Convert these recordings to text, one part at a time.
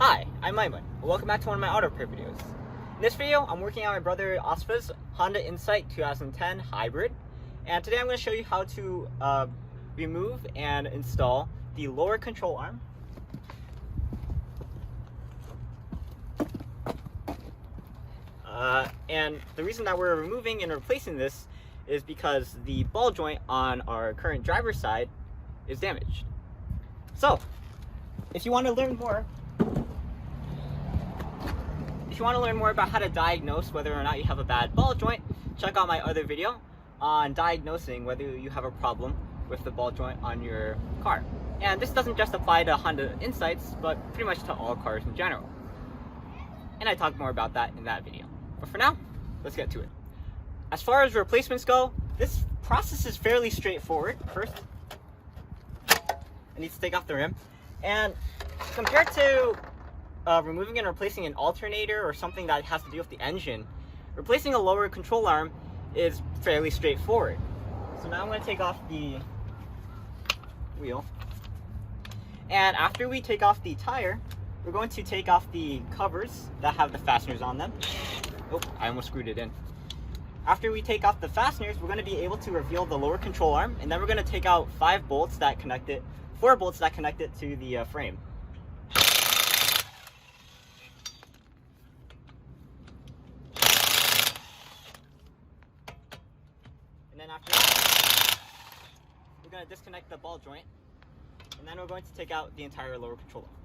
Hi, I'm Aiman. Welcome back to one of my auto repair videos. In this video, I'm working on my brother Asfa's Honda Insight 2010 Hybrid, and today I'm going to show you how to remove and install the lower control arm. And the reason that we're removing and replacing this is because the ball joint on our current driver's side is damaged. So, if you want to learn more about how to diagnose whether or not you have a bad ball joint, check out my other video on diagnosing whether you have a problem with the ball joint on your car. And this doesn't just apply to Honda Insights, but pretty much to all cars in general. And I talk more about that in that video. But for now, let's get to it. As far as replacements go, this process is fairly straightforward. First, I need to take off the rim. And compared to removing and replacing an alternator or something that has to do with the engine, replacing a lower control arm is fairly straightforward. So now I'm going to take off the wheel. And after we take off the tire, we're going to take off the covers that have the fasteners on them. Oh, I almost screwed it in. After we take off the fasteners, we're going to be able to reveal the lower control arm, and then we're going to take out 4 bolts that connect it to the frame. And then after that, we're going to disconnect the ball joint, and then we're going to take out the entire lower control arm.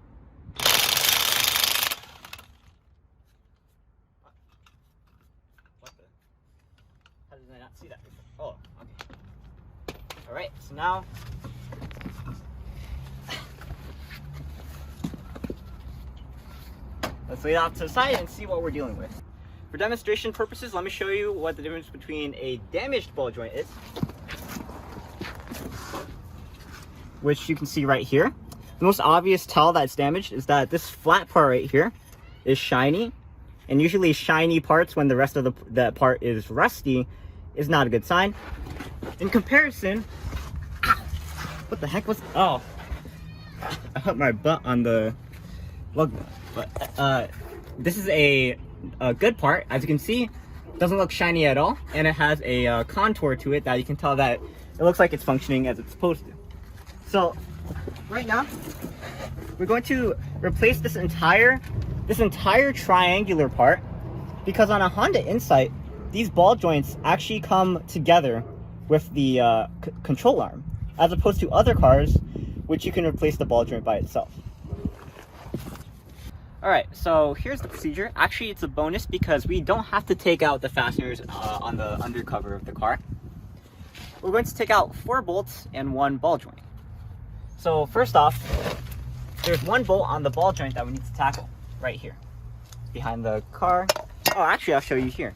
How did I not see that before? Oh, okay. Alright, so now let's lay it off to the side and see what we're dealing with. For demonstration purposes, let me show you what the difference between a damaged ball joint is, which you can see right here. The most obvious tell that it's damaged is that this flat part right here is shiny, and usually shiny parts when the rest of the part is rusty is not a good sign. In comparison, what the heck was, oh, I hit my butt on the lug nut. But this is a good part. As you can see, it doesn't look shiny at all, and it has a contour to it that you can tell that it looks like it's functioning as it's supposed to. So right now, we're going to replace this entire triangular part, because on a Honda Insight, these ball joints actually come together with the control arm, as opposed to other cars, which you can replace the ball joint by itself. Alright, so here's the procedure. Actually, it's a bonus because we don't have to take out the fasteners on the undercover of the car. We're going to take out 4 bolts and 1 ball joint. So first off, there's 1 bolt on the ball joint that we need to tackle right here behind the car. Oh, actually, I'll show you here.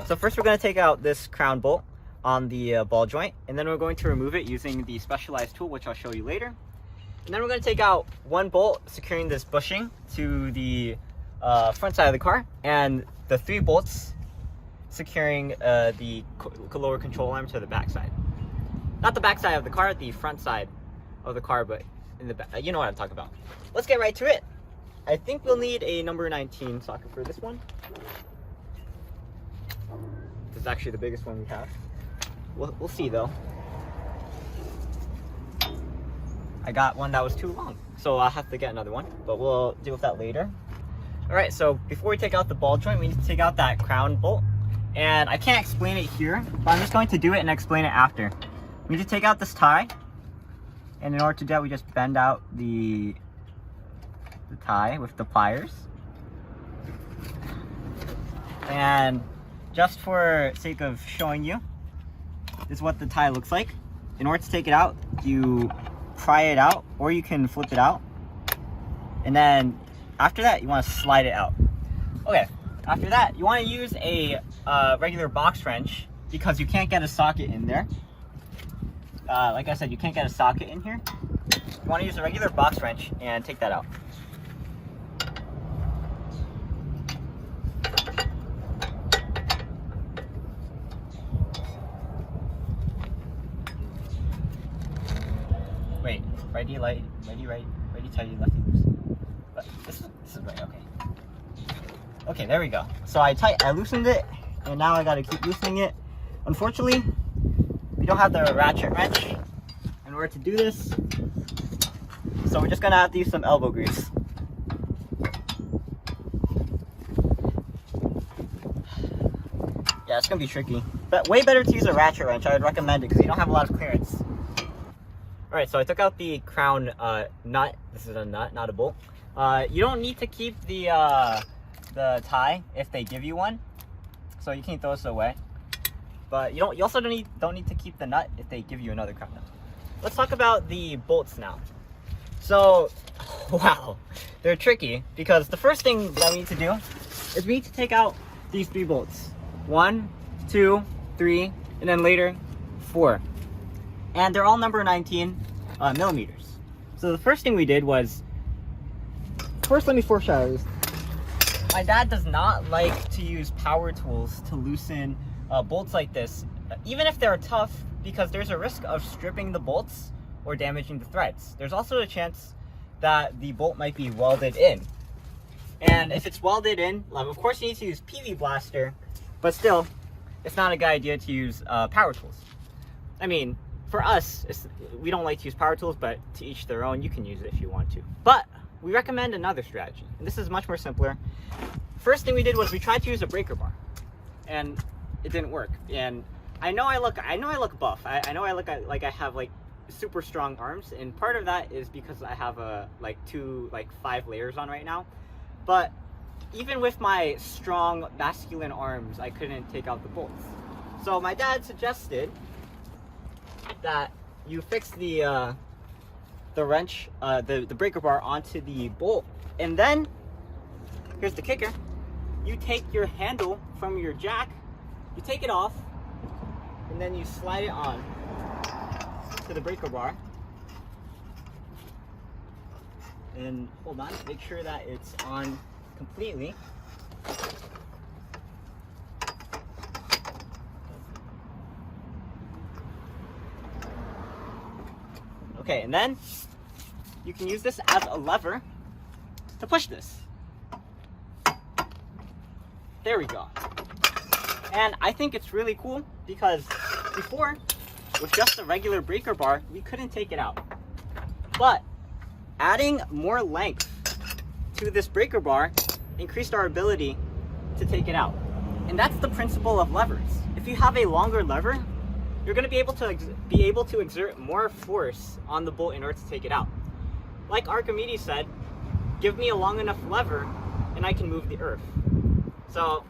So first we're going to take out this crown bolt on the ball joint, and then we're going to remove it using the specialized tool, which I'll show you later. And then we're going to take out 1 bolt securing this bushing to the front side of the car, and the 3 bolts securing the lower control arm to the back side. Not the back side of the car, the front side of the car, but in the back. You know what I'm talking about. Let's get right to it. I think we'll need a number 19 socket for this one. This is actually the biggest one we have. We'll see though. I got one that was too long, so I'll have to get another one, but we'll deal with that later. Alright, so before we take out the ball joint, we need to take out that crown bolt. And I can't explain it here, but I'm just going to do it and explain it after. We need to take out this tie, and in order to do that, we just bend out the tie with the pliers. And just for sake of showing you, this is what the tie looks like. In order to take it out, you pry it out, or you can flip it out, and then after that you want to slide it out. Okay, after that you want to use a regular box wrench, because you can't get a socket in there. Like I said, you can't get a socket in here. You want to use a regular box wrench and take that out. Wait, righty, right, righty, right, righty, tighty, lefty, loose. But this is right, okay. Okay, there we go. So I loosened it, and now I gotta keep loosening it. Unfortunately, we don't have the ratchet wrench in order to do this. So we're just gonna have to use some elbow grease. Yeah, it's gonna be tricky, but way better to use a ratchet wrench. I would recommend it because you don't have a lot of clearance. All right, so I took out the crown nut. This is a nut, not a bolt. You don't need to keep the tie if they give you one, so you can throw this away. But you also don't need to keep the nut if they give you another crown nut. Let's talk about the bolts now. So, wow, they're tricky because the first thing that we need to do is we need to take out these 3 bolts. 1, 2, 3, and then later 4. And they're all number 19 millimeters. So the first thing we did was, first let me foreshadow this. My dad does not like to use power tools to loosen bolts like this, even if they're tough, because there's a risk of stripping the bolts or damaging the threads. There's also a chance that the bolt might be welded in. And if it's welded in, of course you need to use PV blaster, but still, it's not a good idea to use power tools. I mean, for us, we don't like to use power tools, but to each their own. You can use it if you want to. But we recommend another strategy, and this is much more simpler. First thing we did was we tried to use a breaker bar, and it didn't work. And I know I look buff. I know I look like I have like super strong arms, and part of that is because I have like 5 layers on right now. But even with my strong masculine arms, I couldn't take out the bolts. So my dad suggested that you fix the wrench, the breaker bar onto the bolt, and then here's the kicker: you take your handle from your jack, you take it off, and then you slide it on to the breaker bar, and hold on, make sure that it's on completely. Okay, and then you can use this as a lever to push this. There we go. And I think it's really cool because before, with just a regular breaker bar, we couldn't take it out. But adding more length to this breaker bar increased our ability to take it out. And that's the principle of levers. If you have a longer lever, you're going to be able to exert more force on the bolt in order to take it out. Like Archimedes said, give me a long enough lever and I can move the earth. So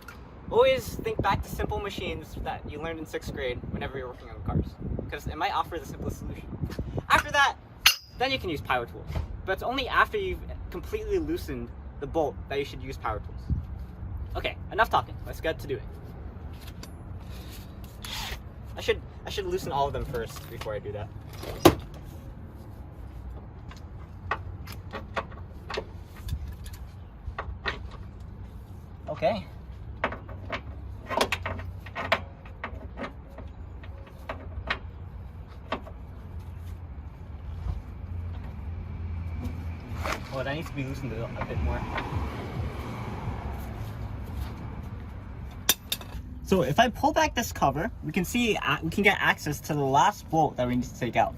always think back to simple machines that you learned in 6th grade whenever you're working on cars, because it might offer the simplest solution. After that, then you can use power tools. But it's only after you've completely loosened the bolt that you should use power tools. Okay, enough talking. Let's get to doing. I should loosen all of them first before I do that. Okay. Well, that needs to be loosened a bit more. So if I pull back this cover, we can see we can get access to the last bolt that we need to take out.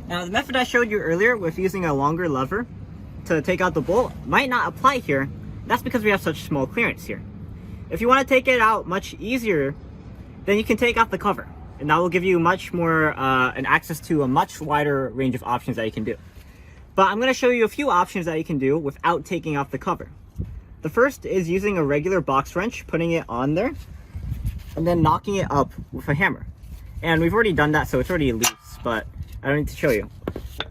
Now, the method I showed you earlier with using a longer lever to take out the bolt might not apply here. That's because we have such small clearance here. If you want to take it out much easier, then you can take out the cover, and that will give you much more an access to a much wider range of options that you can do. But I'm going to show you a few options that you can do without taking off the cover. The first is using a regular box wrench, putting it on there, and then knocking it up with a hammer. And we've already done that, so it's already loose, but I don't need to show you.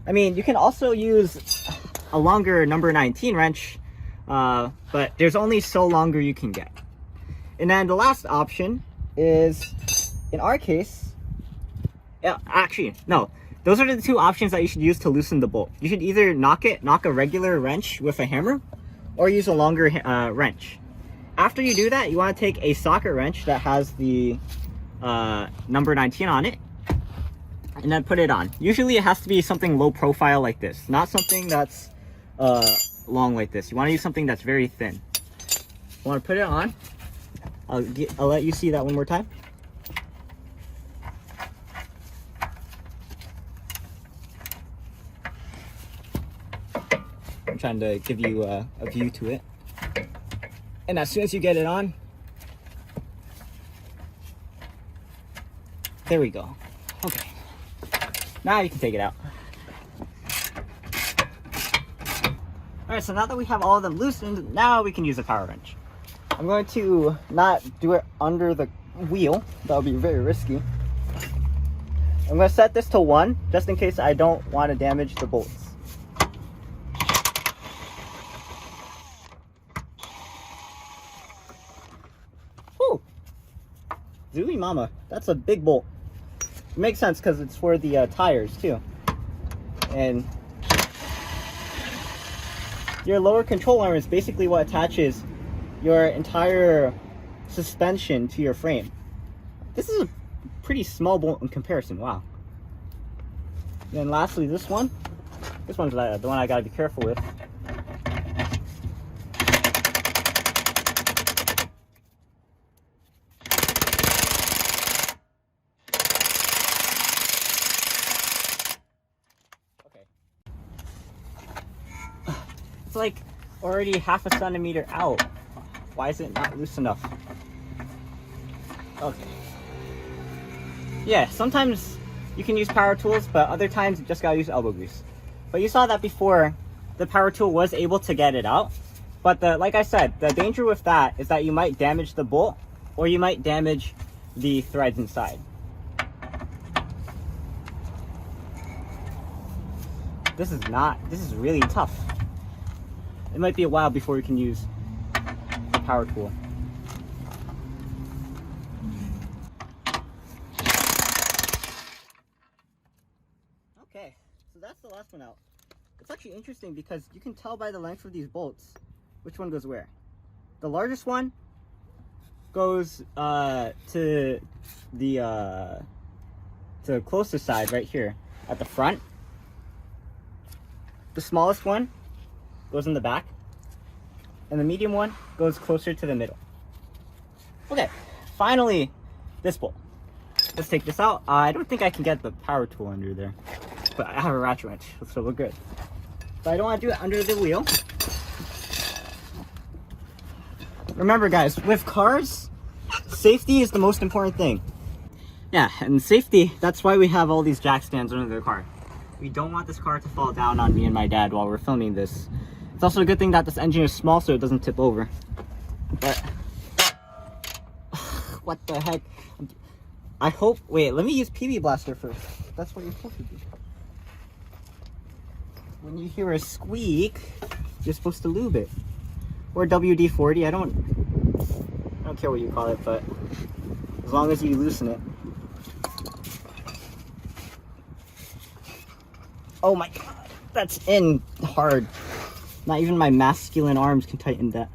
I mean, you can also use a longer number 19 wrench, but there's only so longer you can get. And then the last option is, in our case, actually, no. Those are the 2 options that you should use to loosen the bolt. You should either knock a regular wrench with a hammer, or use a longer wrench. After you do that, you want to take a socket wrench that has the number 19 on it, and then put it on. Usually it has to be something low profile like this, not something that's long like this. You want to use something that's very thin. You want to put it on. I'll let you see that one more time. I'm trying to give you a view to it. And as soon as you get it on, there we go. Okay. Now you can take it out. Alright, so now that we have all of them loosened, now we can use a power wrench. I'm going to not do it under the wheel. That would be very risky. I'm going to set this to 1, just in case I don't want to damage the bolts. Whew! Zooey mama, that's a big bolt. It makes sense because it's for the tires too. And your lower control arm is basically what attaches your entire suspension to your frame. This is a pretty small bolt in comparison. Wow. And then lastly, this one's the one I gotta be careful with. Okay. It's like already half a centimeter out. Why is it not loose enough? Okay. Yeah, sometimes you can use power tools, but other times you just gotta use elbow grease. But you saw that before, the power tool was able to get it out. But like I said, the danger with that is that you might damage the bolt, or you might damage the threads inside. This is really tough. It might be a while before we can use a power tool. Okay, so that's the last one out. It's actually interesting because you can tell by the length of these bolts which one goes where. The largest one goes to the closest side right here at the front. The smallest one goes in the back, and the medium one goes closer to the middle. Okay, finally, this bolt. Let's take this out. I don't think I can get the power tool under there, but I have a ratchet wrench, so we're good. But I don't want to do it under the wheel. Remember guys, with cars, safety is the most important thing. Yeah, and safety, that's why we have all these jack stands under the car. We don't want this car to fall down on me and my dad while we're filming this. It's also a good thing that this engine is small so it doesn't tip over. But what the heck? I hope, wait, let me use PB Blaster first. That's what you're supposed to do. When you hear a squeak, you're supposed to lube it. Or WD-40, I don't care what you call it, but as long as you loosen it. Oh my god, that's in hard. Not even my masculine arms can tighten that.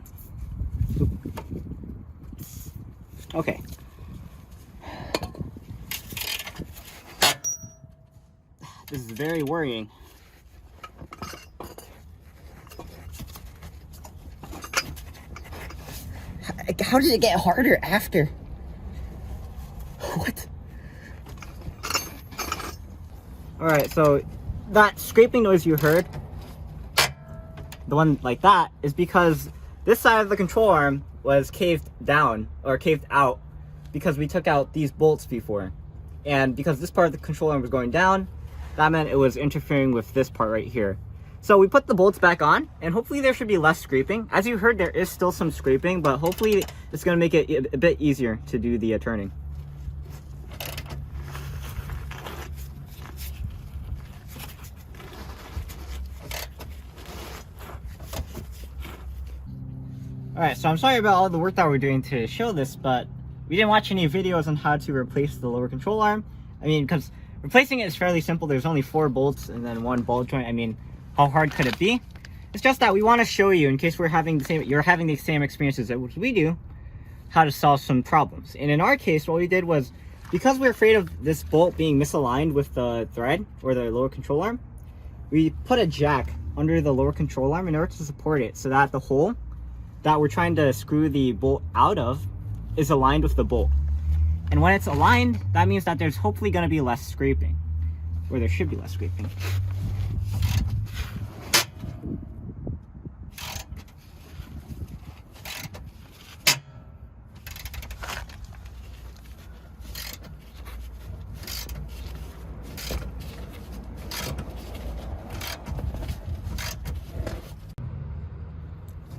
Okay. This is very worrying. How did it get harder after? What? Alright, so that scraping noise you heard, the one like that, is because this side of the control arm was caved down, or caved out, because we took out these bolts before. And because this part of the control arm was going down, that meant it was interfering with this part right here. So we put the bolts back on, and hopefully there should be less scraping. As you heard, there is still some scraping, but hopefully it's going to make it a bit easier to do the turning. Alright, so I'm sorry about all the work that we're doing to show this, but we didn't watch any videos on how to replace the lower control arm. I mean, because replacing it is fairly simple. There's only 4 bolts and then 1 ball joint. I mean, how hard could it be? It's just that we want to show you, in case you're having the same experiences that we do, how to solve some problems. And in our case, what we did was, because we're afraid of this bolt being misaligned with the thread or the lower control arm, we put a jack under the lower control arm in order to support it so that the hole that we're trying to screw the bolt out of is aligned with the bolt. And when it's aligned, that means that there's hopefully going to be less scraping, or there should be less scraping.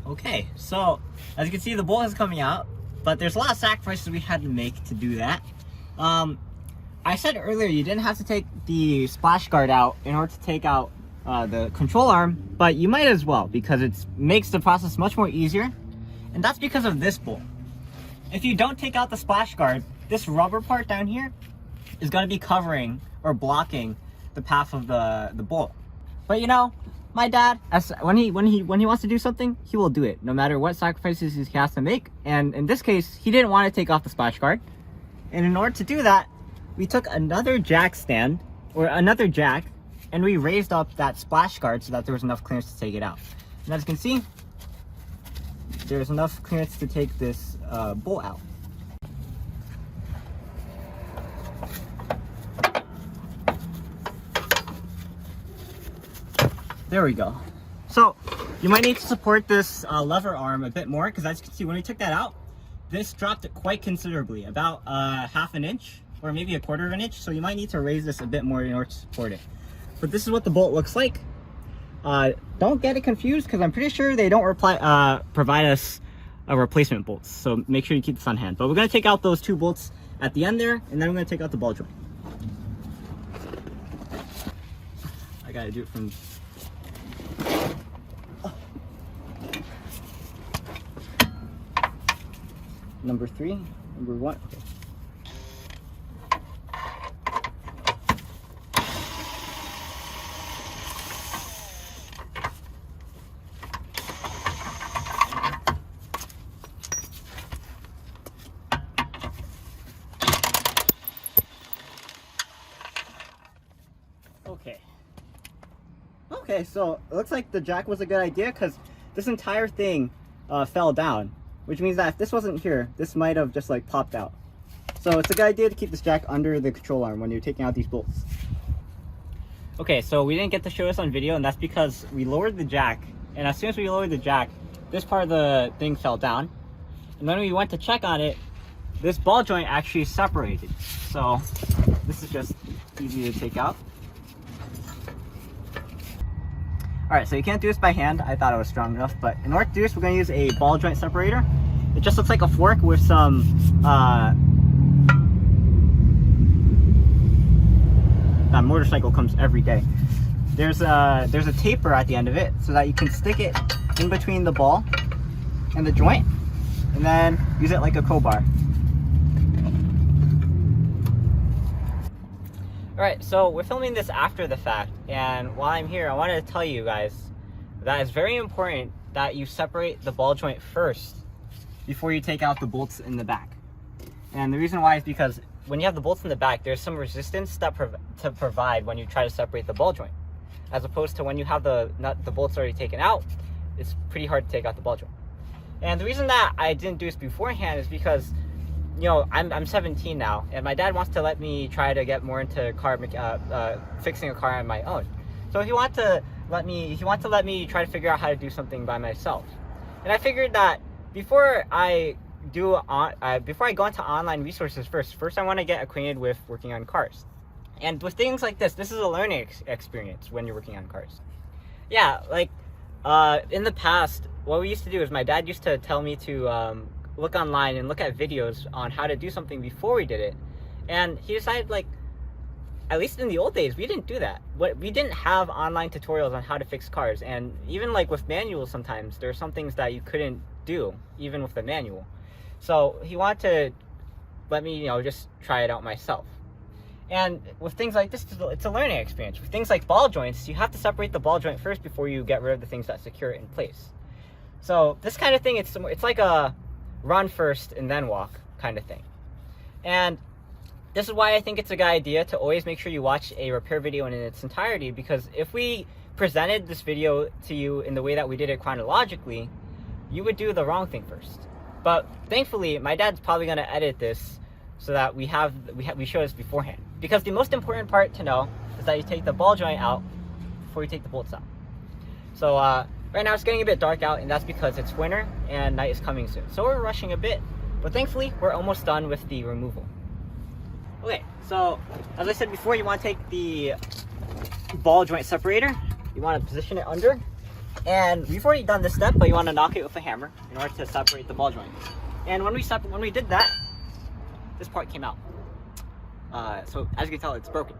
Okay, so as you can see, the bolt is coming out, but there's a lot of sacrifices we had to make to do that. I said earlier you didn't have to take the splash guard out in order to take out the control arm, but you might as well, because it makes the process much more easier, and that's because of this bolt. If you don't take out the splash guard, this rubber part down here is going to be covering or blocking the path of the bolt. But you know, my dad, when he wants to do something, he will do it, no matter what sacrifices he has to make. And in this case, he didn't want to take off the splash guard. And in order to do that, we took another jack stand, or another jack, and we raised up that splash guard so that there was enough clearance to take it out. And as you can see, there's enough clearance to take this bolt out. There we go. So you might need to support this lever arm a bit more, because as you can see, when we took that out, this dropped it quite considerably, about half an inch or maybe a quarter of an inch. So you might need to raise this a bit more in order to support it. But this is what the bolt looks like. Don't get it confused, because I'm pretty sure they don't provide us a replacement bolts. So make sure you keep this on hand. But we're going to take out those two bolts at the end there, and then we're going to take out the ball joint. I got to do it from... Number 3, number 1. Okay, so it looks like the jack was a good idea, because this entire thing fell down, which means that if this wasn't here, this might have just like popped out. So it's a good idea to keep this jack under the control arm when you're taking out these bolts. Okay, so we didn't get to show this on video, and that's because we lowered the jack, and as soon as we lowered the jack, this part of the thing fell down. And when we went to check on it, this ball joint actually separated. So this is just easy to take out. Alright, so you can't do this by hand. I thought it was strong enough, but in order to do this, we're going to use a ball joint separator. It just looks like a fork with some that motorcycle comes every day. There's a taper at the end of it so that you can stick it in between the ball and the joint, and then use it like a crowbar. Alright, so we're filming this after the fact, and while I'm here, I wanted to tell you guys that it's very important that you separate the ball joint first before you take out the bolts in the back. And the reason why is because when you have the bolts in the back, there's some resistance to provide when you try to separate the ball joint. As opposed to when you have the bolts already taken out, it's pretty hard to take out the ball joint. And the reason that I didn't do this beforehand is because, you know, I'm 17 now, and my dad wants to let me try to get more into fixing a car on my own. So he wanted to let me try to figure out how to do something by myself. And I figured that before I go into online resources first I want to get acquainted with working on cars. And with things like this is a learning experience when you're working on cars. Yeah, like in the past, what we used to do is my dad used to tell me to look online and look at videos on how to do something before we did it. And he decided, like, at least in the old days, we didn't do that. We didn't have online tutorials on how to fix cars. And even like with manuals, sometimes there are some things that you couldn't do, even with the manual. So he wanted to let me, you know, just try it out myself. And with things like this, it's a learning experience. With things like ball joints, you have to separate the ball joint first before you get rid of the things that secure it in place. So this kind of thing, it's like a run first and then walk kind of thing. And this is why I think it's a good idea to always make sure you watch a repair video in its entirety, because if we presented this video to you in the way that we did it chronologically, you would do the wrong thing first. But thankfully, my dad's probably going to edit this so that we show this beforehand. Because the most important part to know is that you take the ball joint out before you take the bolts out. So right now it's getting a bit dark out, and that's because it's winter and night is coming soon. So we're rushing a bit, but thankfully we're almost done with the removal. Okay, so as I said before, you want to take the ball joint separator, you want to position it under, and we've already done this step, but you want to knock it with a hammer in order to separate the ball joint. And when we did that, this part came out. So as you can tell, it's broken.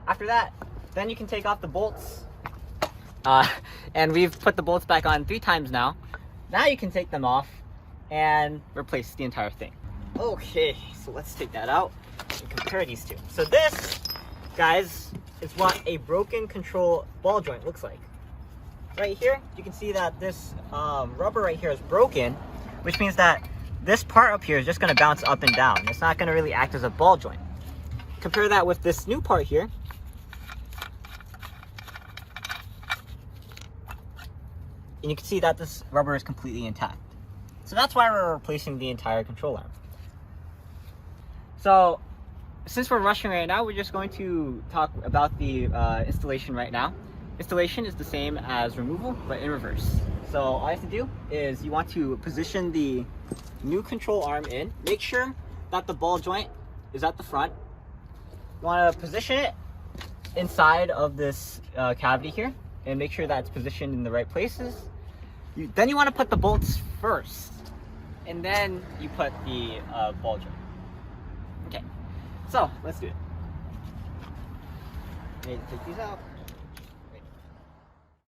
After that, then you can take off the bolts. And we've put the bolts back on 3 times now. Now you can take them off and replace the entire thing. Okay, so let's take that out and compare these two. So this, guys, is what a broken control ball joint looks like. Right here, you can see that this rubber right here is broken, which means that this part up here is just going to bounce up and down. It's not going to really act as a ball joint. Compare that with this new part here. And you can see that this rubber is completely intact. So that's why we're replacing the entire control arm. So since we're rushing right now, we're just going to talk about the installation right now. Installation is the same as removal, but in reverse. So all you have to do is you want to position the new control arm in. Make sure that the ball joint is at the front. You want to position it inside of this cavity here, and make sure that it's positioned in the right places. Then you want to put the bolts first, and then you put the ball joint. Okay, so let's do it. Take these out.